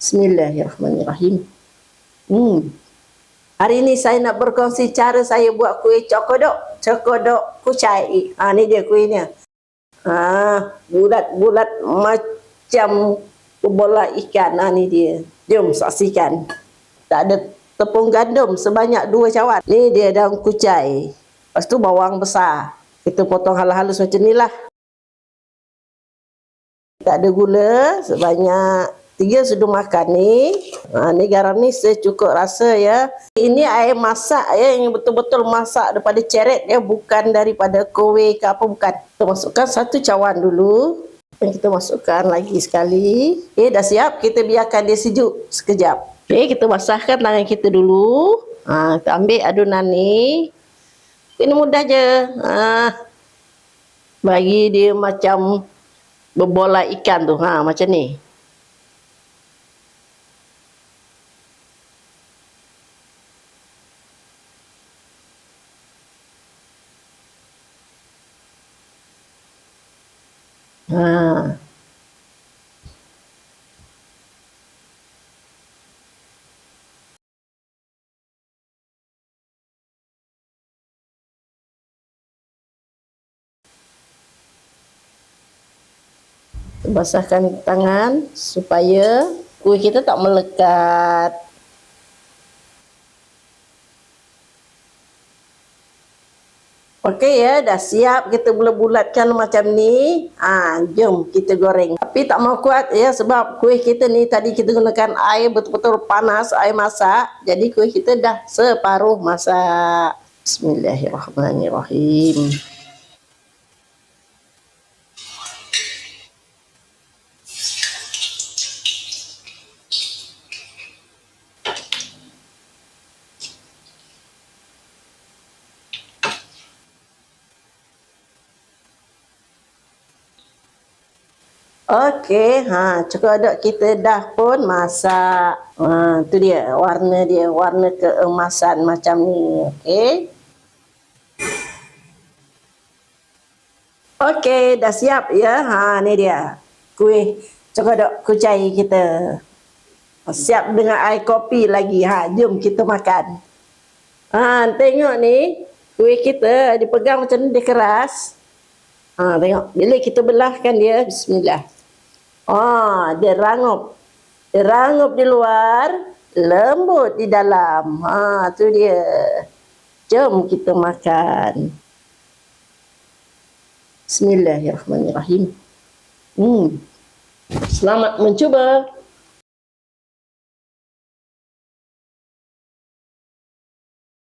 Bismillahirrahmanirrahim. Hari ini saya nak berkongsi cara saya buat kuih cokodok. Cokodok kucai. Ni dia kuihnya. Bulat-bulat macam bola ikan. Ni dia. Jom saksikan. Tak ada tepung gandum sebanyak 2 cawan. Ni dia daun kucai. Lepas tu bawang besar. Kita potong halus-halus macam ni lah. Tak ada gula sebanyak 3 sudu makan ni. Ni garam ni secukup rasa ya. Ini air masak ya, yang betul-betul masak daripada ceret ya, bukan daripada kuih ke apa, bukan. Kita masukkan 1 cawan dulu. Dan kita masukkan lagi sekali. Okey, dah siap. Kita biarkan dia sejuk sekejap. Okey, kita basahkan tangan kita dulu. Kita ambil adunan ni. Ini mudah je. Bagi dia macam berbola ikan tu. Macam ni. Basahkan tangan supaya kuih kita tak melekat. Okey ya, dah siap. Kita bulat-bulatkan macam ni. Jom kita goreng. Tapi tak mau kuat ya, sebab kuih kita ni tadi kita gunakan air betul-betul panas, air masak. Jadi kuih kita dah separuh masak. Bismillahirrahmanirrahim. Okey, cokodok kita dah pun masak. Tu dia, warna keemasan macam ni. Okey. Okey, dah siap ya. Ni dia. Kuih cokodok kucai kita. Siap dengan air kopi lagi. Jom kita makan. Tengok ni, kuih kita dipegang macam ni, dia keras. Tengok, bila kita belahkan dia, bismillah. Dia rangup. Dia rangup di luar, lembut di dalam. Tu dia. Jom kita makan. Bismillahirrahmanirrahim. Selamat mencuba.